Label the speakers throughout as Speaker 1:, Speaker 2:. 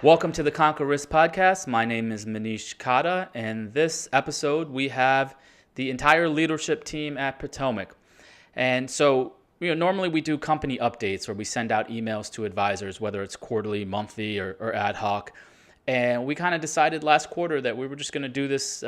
Speaker 1: Welcome to the Conquer Risk Podcast. My name is Manish Kata, and this episode we have the entire leadership team at Potomac. And so, normally we do company updates where we send out emails to advisors, whether it's quarterly, monthly, or ad hoc. And we kind of decided last quarter that we were just going to do this,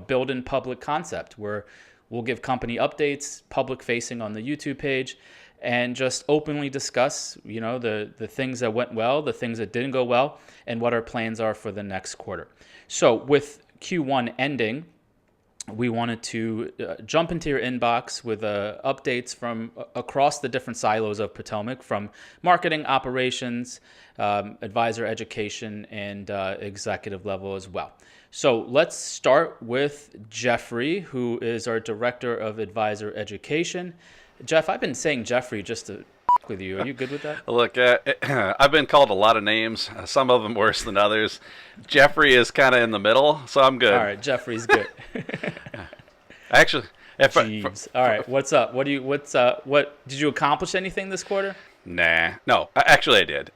Speaker 1: build in public concept where we'll give company updates, public facing on the YouTube page, and just openly discuss, the things that went well, the things that didn't go well, and what our plans are for the next quarter. So with Q1 ending, we wanted to jump into your inbox with updates from across the different silos of Potomac, from marketing, operations, advisor education, and executive level as well. So let's start with Jeffrey, who is our Director of Advisor Education. Jeff, I've been saying Jeffrey just to with you. Are you good with that?
Speaker 2: Look, I've been called a lot of names, some of them worse than others. Jeffrey is kind of in the middle, so I'm good.
Speaker 1: All right, Jeffrey's good.
Speaker 2: Actually,
Speaker 1: all right, what's up? What did you accomplish anything this quarter?
Speaker 2: Nah, no, actually I did.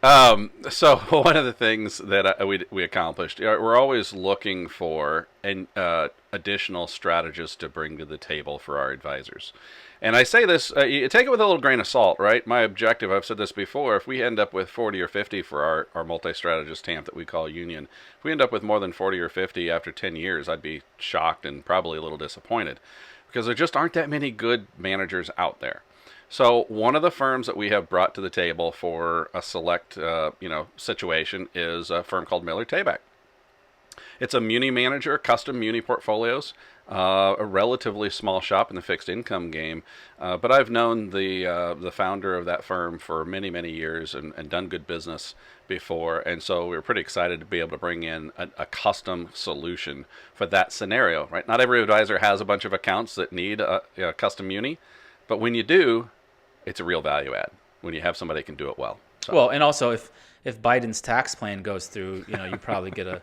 Speaker 2: So one of the things that we accomplished, we're always looking for additional strategists to bring to the table for our advisors. And I say this, you take it with a little grain of salt, right? My objective, I've said this before, if we end up with 40 or 50 for our multi-strategist TAMP that we call Union, if we end up with more than 40 or 50 after 10 years, I'd be shocked and probably a little disappointed because there just aren't that many good managers out there. So one of the firms that we have brought to the table for a select, situation is a firm called Miller Tabak. It's a muni manager, custom muni portfolios, a relatively small shop in the fixed income game. But I've known the founder of that firm for many, many years and done good business before. And so we were pretty excited to be able to bring in a custom solution for that scenario, right? Not every advisor has a bunch of accounts that need a custom muni, but when you do, it's a real value add when you have somebody that can do it well. So.
Speaker 1: Well, and also if Biden's tax plan goes through, you probably get a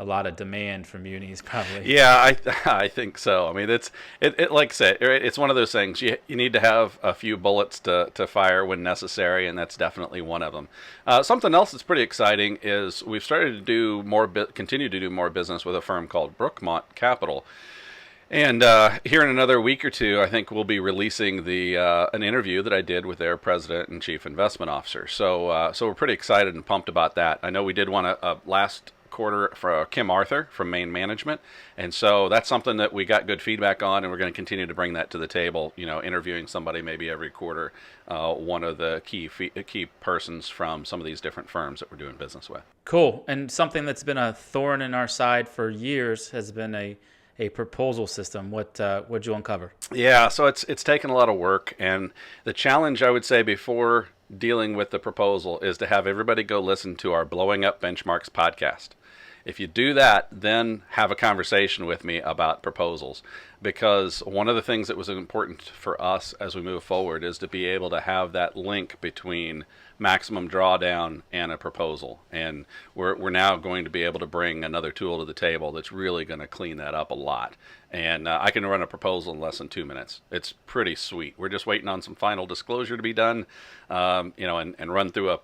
Speaker 1: lot of demand from munis, probably.
Speaker 2: Yeah, I think so. I mean, it like I said, it's one of those things. You need to have a few bullets to fire when necessary, and that's definitely one of them. Something else that's pretty exciting is we've started to continue to do more business with a firm called Brookmont Capital. And here in another week or two, I think we'll be releasing an interview that I did with their president and chief investment officer. So we're pretty excited and pumped about that. I know we did one last quarter for Kim Arthur from Main Management, and so that's something that we got good feedback on, and we're going to continue to bring that to the table. Interviewing somebody maybe every quarter, one of the key persons from some of these different firms that we're doing business with.
Speaker 1: Cool. And something that's been a thorn in our side for years has been a proposal system. What'd you uncover?
Speaker 2: Yeah, so it's taken a lot of work, and the challenge I would say before dealing with the proposal is to have everybody go listen to our Blowing Up Benchmarks podcast. If you do that, then have a conversation with me about proposals, because one of the things that was important for us as we move forward is to be able to have that link between maximum drawdown and a proposal. And we're now going to be able to bring another tool to the table that's really going to clean that up a lot. And I can run a proposal in less than 2 minutes. It's pretty sweet. We're just waiting on some final disclosure to be done, and run through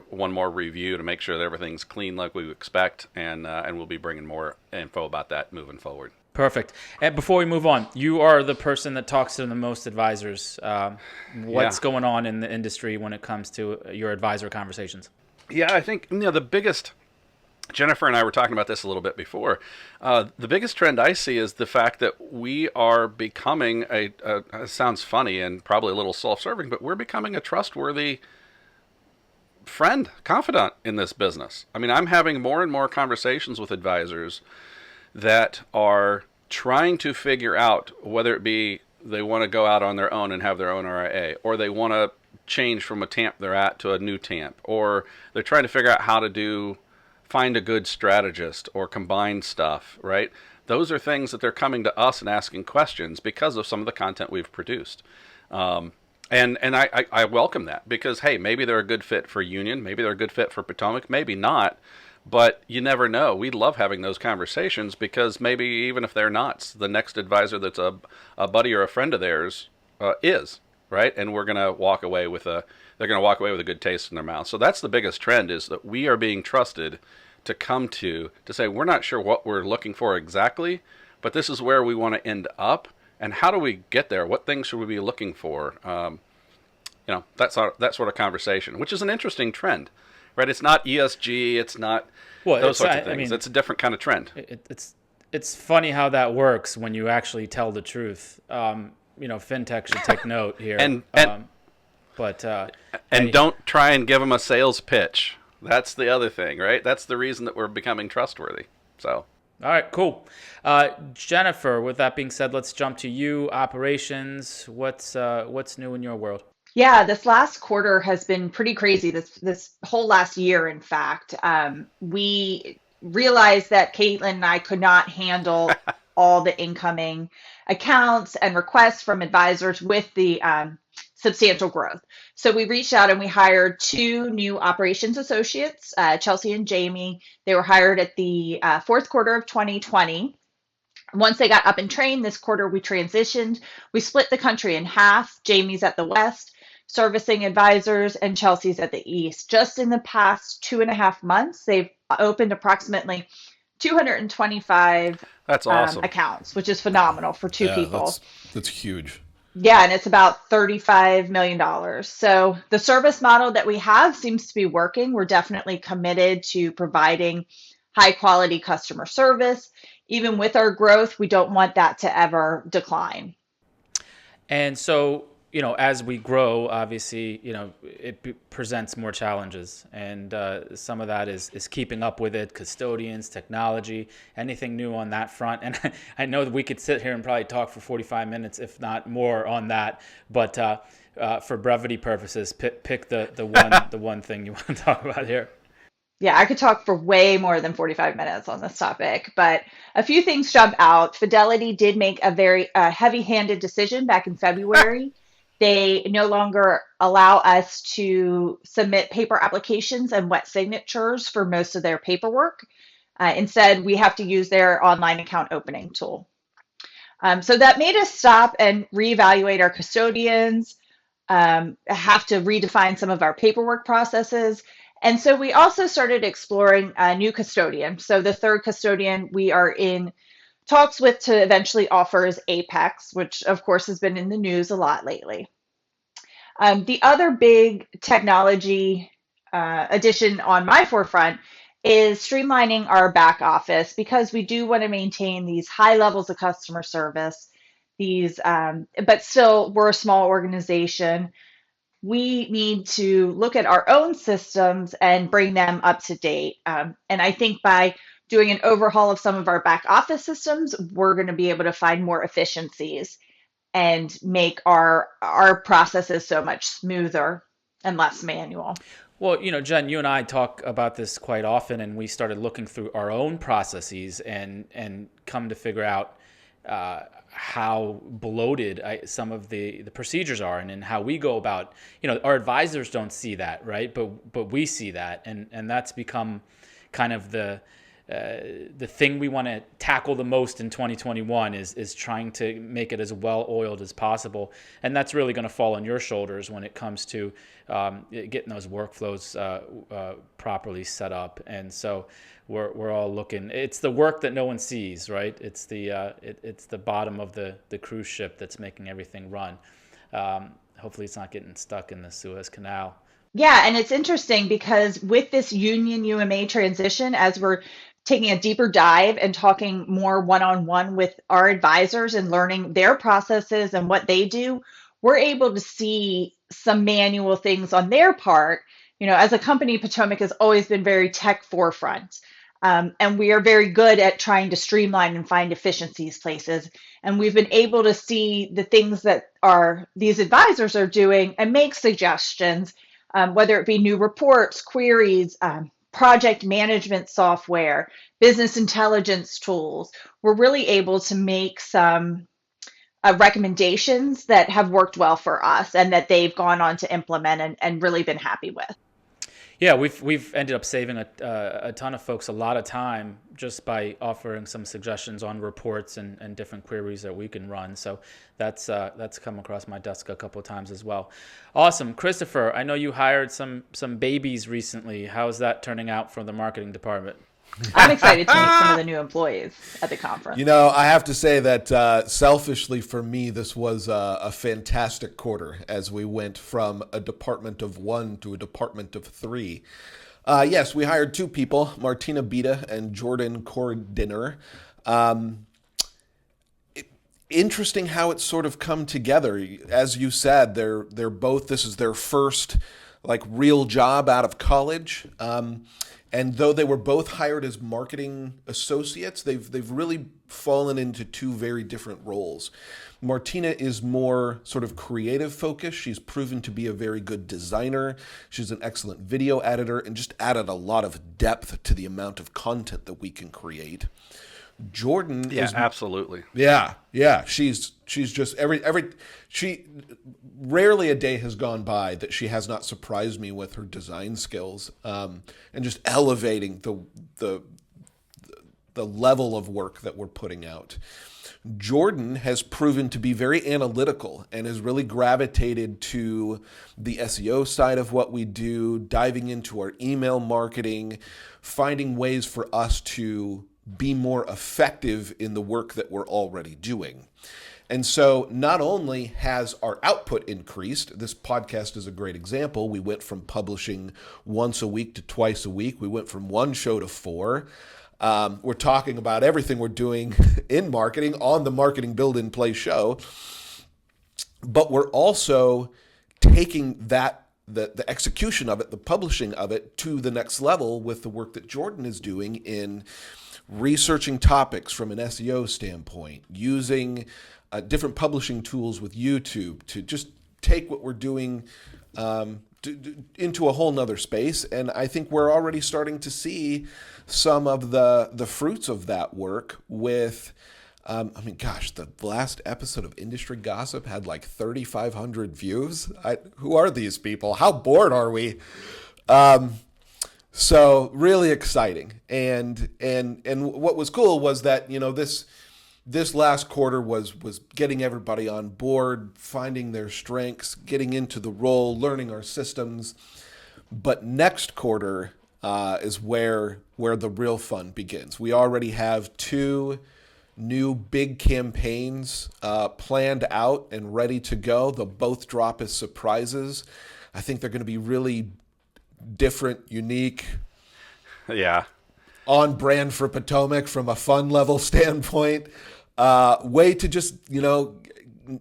Speaker 2: one more review to make sure that everything's clean like we expect, and we'll be bringing more info about that moving forward.
Speaker 1: Perfect. And before we move on, you are the person that talks to the most advisors. What's going on in the industry when it comes to your advisor conversations?
Speaker 2: Yeah, I think the biggest. Jennifer and I were talking about this a little bit before. The biggest trend I see is the fact that we are becoming it sounds funny and probably a little self-serving, but we're becoming a trustworthy friend, confidant in this business. I mean, I'm having more and more conversations with advisors that are trying to figure out whether it be they want to go out on their own and have their own RIA, or they want to change from a TAMP they're at to a new TAMP, or they're trying to figure out how to find a good strategist or combine stuff, right? Those are things that they're coming to us and asking questions because of some of the content we've produced. And I welcome that because, hey, maybe they're a good fit for Union, maybe they're a good fit for Potomac, maybe not, but you never know. We love having those conversations because maybe even if they're not, the next advisor that's a buddy or a friend of theirs is, right? And we're going to walk away with a they're going to walk away with a good taste in their mouth. So that's the biggest trend, is that we are being trusted to come to say, we're not sure what we're looking for exactly, but this is where we want to end up. And how do we get there? What things should we be looking for? That sort of conversation, which is an interesting trend, right? It's not ESG. It's not those sorts of things. I mean, it's a different kind of trend.
Speaker 1: It's funny how that works when you actually tell the truth. Fintech should take note here.
Speaker 2: And
Speaker 1: And
Speaker 2: don't try and give them a sales pitch. That's the other thing, right? That's the reason that we're becoming trustworthy. So.
Speaker 1: All right, cool. Jennifer, with that being said, let's jump to you. Operations. What's new in your world?
Speaker 3: Yeah, this last quarter has been pretty crazy. This whole last year, in fact, we realized that Caitlin and I could not handle all the incoming accounts and requests from advisors with the substantial growth. So we reached out and we hired two new operations associates, Chelsea and Jamie. They were hired at the fourth quarter of 2020. Once they got up and trained, this quarter we transitioned. We split the country in half. Jamie's at the west, servicing advisors, and Chelsea's at the east. Just in the past 2.5 months, they've opened approximately 225
Speaker 2: That's awesome.
Speaker 3: accounts, which is phenomenal for two people.
Speaker 4: That's huge.
Speaker 3: Yeah, and it's about $35 million. So the service model that we have seems to be working. We're definitely committed to providing high quality customer service. Even with our growth, we don't want that to ever decline.
Speaker 1: And so, as we grow, obviously, it presents more challenges. And some of that is keeping up with it, custodians, technology, anything new on that front. And I know that we could sit here and probably talk for 45 minutes, if not more, on that. But for brevity purposes, pick the one thing you want to talk about here.
Speaker 3: Yeah, I could talk for way more than 45 minutes on this topic, but a few things jump out. Fidelity did make a very heavy-handed decision back in February. They no longer allow us to submit paper applications and wet signatures for most of their paperwork. Instead, we have to use their online account opening tool. So that made us stop and reevaluate our custodians, have to redefine some of our paperwork processes. And so we also started exploring a new custodian. So the third custodian we are in talks with to eventually offer is Apex, which of course has been in the news a lot lately. The other big technology addition on my forefront is streamlining our back office, because we do want to maintain these high levels of customer service. But still, we're a small organization. We need to look at our own systems and bring them up to date. And I think by doing an overhaul of some of our back office systems, we're going to be able to find more efficiencies and make our processes so much smoother and less manual.
Speaker 1: Well, Jen, you and I talk about this quite often, and we started looking through our own processes and come to figure out how bloated some of the procedures are, and how we go about, our advisors don't see that, right? But we see that, and that's become kind of the thing we want to tackle the most in 2021 is trying to make it as well oiled as possible, and that's really going to fall on your shoulders when it comes to getting those workflows properly set up. And so we're all looking. It's the work that no one sees, right? It's the bottom of the cruise ship that's making everything run. Hopefully, it's not getting stuck in the Suez Canal.
Speaker 3: Yeah, and it's interesting because with this union UMA transition, as we're taking a deeper dive and talking more one-on-one with our advisors and learning their processes and what they do, we're able to see some manual things on their part. As a company, Potomac has always been very tech forefront. And we are very good at trying to streamline and find efficiencies places. And we've been able to see the things that these advisors are doing and make suggestions, whether it be new reports, queries, project management software, business intelligence tools. We're really able to make some recommendations that have worked well for us and that they've gone on to implement and really been happy with.
Speaker 1: Yeah, we've ended up saving a ton of folks a lot of time just by offering some suggestions on reports and different queries that we can run. So that's come across my desk a couple of times as well. Awesome, Christopher. I know you hired some babies recently. How's that turning out for the marketing department?
Speaker 3: I'm excited to meet some of the new employees at the conference.
Speaker 4: I have to say that selfishly for me, this was a fantastic quarter as we went from a department of one to a department of three. Yes, we hired two people, Martina Bita and Jordan Cordiner. Interesting how it's sort of come together. As you said, they're both, this is their first like real job out of college. And though they were both hired as marketing associates, they've really fallen into two very different roles. Martina is more sort of creative focused. She's proven to be a very good designer. She's an excellent video editor and just added a lot of depth to the amount of content that we can create. Jordan
Speaker 2: Yeah,
Speaker 4: is
Speaker 2: absolutely.
Speaker 4: yeah. She's just she rarely a day has gone by that she has not surprised me with her design skills, and just elevating the level of work that we're putting out. Jordan has proven to be very analytical and has really gravitated to the SEO side of what we do, diving into our email marketing, finding ways for us to be more effective in the work that we're already doing. And so not only has our output increased, this podcast is a great example. We went from publishing once a week to twice a week. We went from one show to four. We're talking about everything we're doing in marketing on the Marketing Build and Play show. But we're also taking that the execution of it, the publishing of it, to the next level with the work that Jordan is doing in researching topics from an SEO standpoint, using different publishing tools with YouTube to just take what we're doing into a whole nother space. And I think we're already starting to see some of the fruits of that work with, the last episode of Industry Gossip had like 3,500 views. Who are these people? How bored are we? So really exciting. And what was cool was that, this last quarter was getting everybody on board, finding their strengths, getting into the role, learning our systems. But next quarter is where the real fun begins. We already have two new big campaigns planned out and ready to go. They'll both drop as surprises. I think they're going to be really different, unique, on brand for Potomac from a fun level standpoint. Way to just,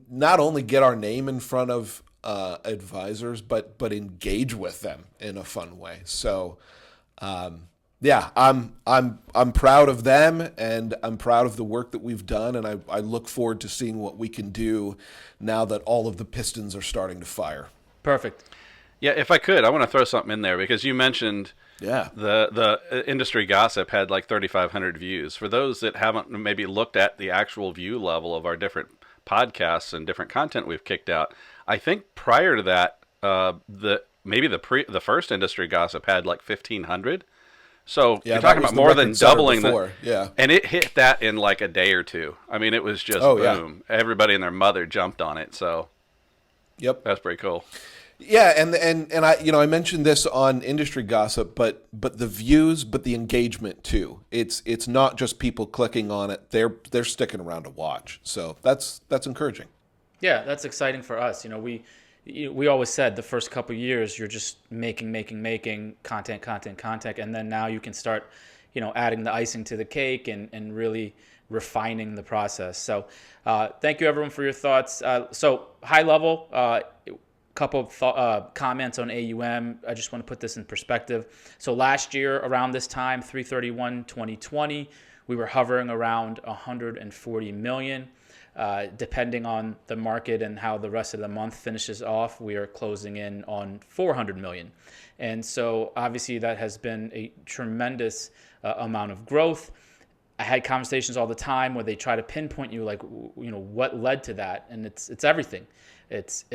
Speaker 4: not only get our name in front of advisors, but engage with them in a fun way. So, I'm proud of them, and I'm proud of the work that we've done, and I look forward to seeing what we can do now that all of the pistons are starting to fire.
Speaker 1: Perfect.
Speaker 2: Yeah, if I could, I want to throw something in there because you mentioned the Industry Gossip had like 3,500 views. For those that haven't maybe looked at the actual view level of our different podcasts and different content we've kicked out, I think prior to that, the first Industry Gossip had like 1,500. So you're talking about more than doubling and it hit that in like a day or two. I mean, it was just boom. Yeah. Everybody and their mother jumped on it. So that's pretty cool.
Speaker 4: Yeah, and I mentioned this on Industry Gossip, but the views, but the engagement too. It's not just people clicking on it; they're sticking around to watch. So that's encouraging.
Speaker 1: Yeah, that's exciting for us. We always said the first couple of years you're just making content, and then now you can start, adding the icing to the cake and really refining the process. So thank you everyone for your thoughts. So high level. Couple of comments on AUM. I just want to put this in perspective. So last year, around this time, 3/31/2020, we were hovering around 140 million. Depending on the market and how the rest of the month finishes off, we are closing in on 400 million. And so obviously that has been a tremendous amount of growth. I had conversations all the time where they try to pinpoint you, like, what led to that? And it's everything. It's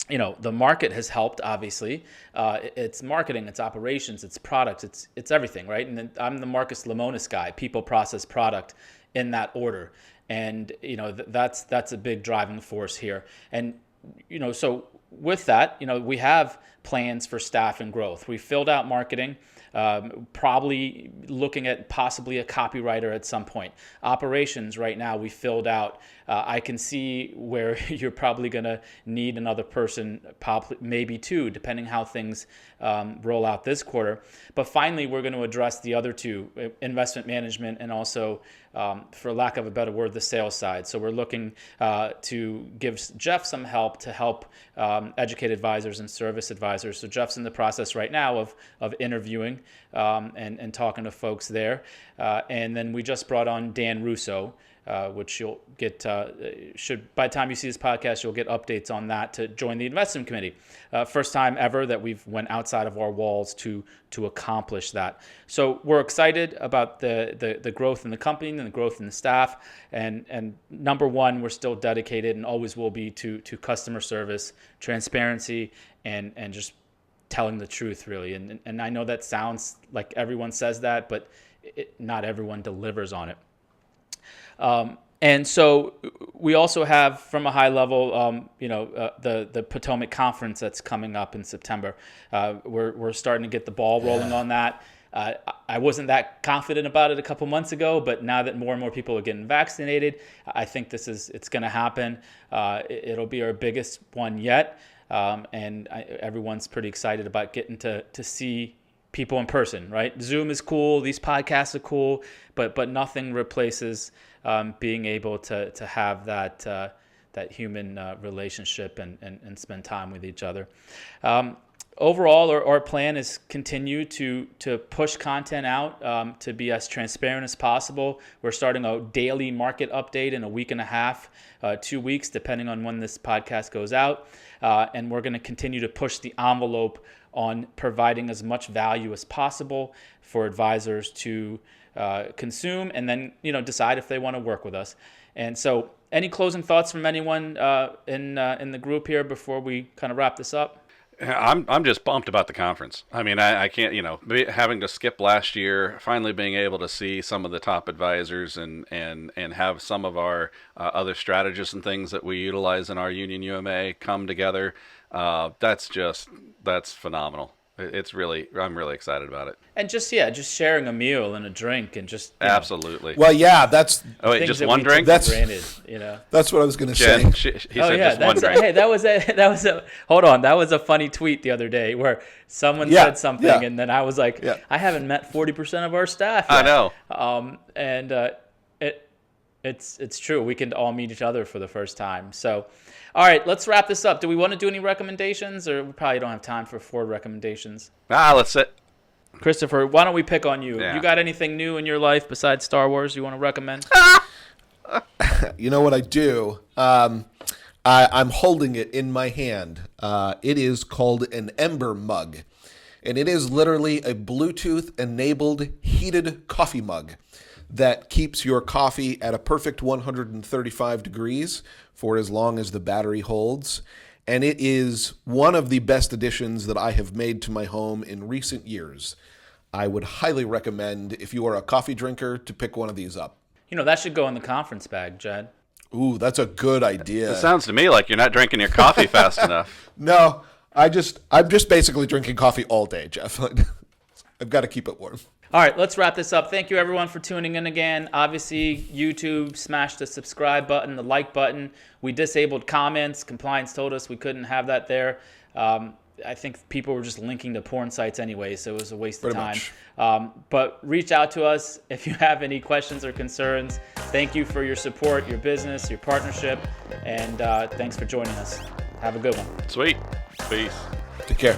Speaker 1: the market has helped, obviously. It's marketing, it's operations, it's products, it's everything, right? And then I'm the Marcus Lemonis guy, people, process, product, in that order. And, that's a big driving force here. And, so with that, we have plans for staff and growth. We filled out marketing. Probably looking at possibly a copywriter at some point. Operations right now we filled out. I can see where you're probably going to need another person, maybe two, depending how things roll out this quarter. But finally, we're going to address the other two, investment management and also, for lack of a better word, the sales side. So we're looking to give Jeff some help to help educate advisors and service advisors. So Jeff's in the process right now of interviewing and talking to folks there. And then we just brought on Dan Russo, which you'll get, by the time you see this podcast, you'll get updates on that, to join the investment committee. First time ever that we've went outside of our walls to accomplish that. So we're excited about the growth in the company and the growth in the staff. And number one, we're still dedicated and always will be to customer service, transparency, and just telling the truth, really. And I know that sounds like everyone says that, but not everyone delivers on it. And so we also have, from a high level, the Potomac Conference that's coming up in September. We're starting to get the ball rolling on that. I wasn't that confident about it a couple months ago, but now that more and more people are getting vaccinated, I think it's going to happen. It'll be our biggest one yet. And everyone's pretty excited about getting to see people in person, right? Zoom is cool. These podcasts are cool, but nothing replaces being able to have that human relationship and spend time with each other. Overall, our plan is continue to push content out to be as transparent as possible. We're starting a daily market update in a week and a half, 2 weeks, depending on when this podcast goes out. And we're going to continue to push the envelope on providing as much value as possible for advisors to consume and then decide if they want to work with us. And so, any closing thoughts from anyone in the group here before we kind of wrap this up?
Speaker 2: I'm just pumped about the conference. I mean, I can't, having to skip last year, finally being able to see some of the top advisors and have some of our other strategists and things that we utilize in our Union UMA come together. That's phenomenal. I'm really excited about it.
Speaker 1: And just sharing a meal and a drink and just
Speaker 2: absolutely.
Speaker 4: Well, yeah, that's.
Speaker 2: Oh wait, just one drink.
Speaker 4: That's
Speaker 1: granted,
Speaker 4: That's what I was going to say.
Speaker 2: He said just one drink.
Speaker 1: Hey, that was a. Hold on, that was a funny tweet the other day where someone said something and then I was like, I haven't met 40% of our staff yet.
Speaker 2: I know.
Speaker 1: And it's true. We can all meet each other for the first time. So. All right, let's wrap this up. Do we want to do any recommendations, or we probably don't have time for 4 recommendations?
Speaker 2: Let's sit.
Speaker 1: Christopher, why don't we pick on you?
Speaker 2: Yeah.
Speaker 1: You got anything new in your life besides Star Wars you want to recommend?
Speaker 4: You know what I do? I'm holding it in my hand. It is called an Ember Mug, and it is literally a Bluetooth-enabled heated coffee mug that keeps your coffee at a perfect 135 degrees for as long as the battery holds. And it is one of the best additions that I have made to my home in recent years. I would highly recommend, if you are a coffee drinker, to pick one of these up.
Speaker 1: That should go in the conference bag, Jed.
Speaker 4: Ooh, that's a good idea.
Speaker 2: It sounds to me like you're not drinking your coffee fast enough.
Speaker 4: No, I'm just basically drinking coffee all day, Jeff. I've got to keep it warm.
Speaker 1: All right, let's wrap this up. Thank you, everyone, for tuning in again. Obviously, YouTube, smash the subscribe button, the like button. We disabled comments. Compliance told us we couldn't have that there. I think people were just linking to porn sites anyway, so it was a waste of time. But reach out to us if you have any questions or concerns. Thank you for your support, your business, your partnership, and thanks for joining us. Have a good one.
Speaker 2: Sweet. Peace.
Speaker 4: Take care.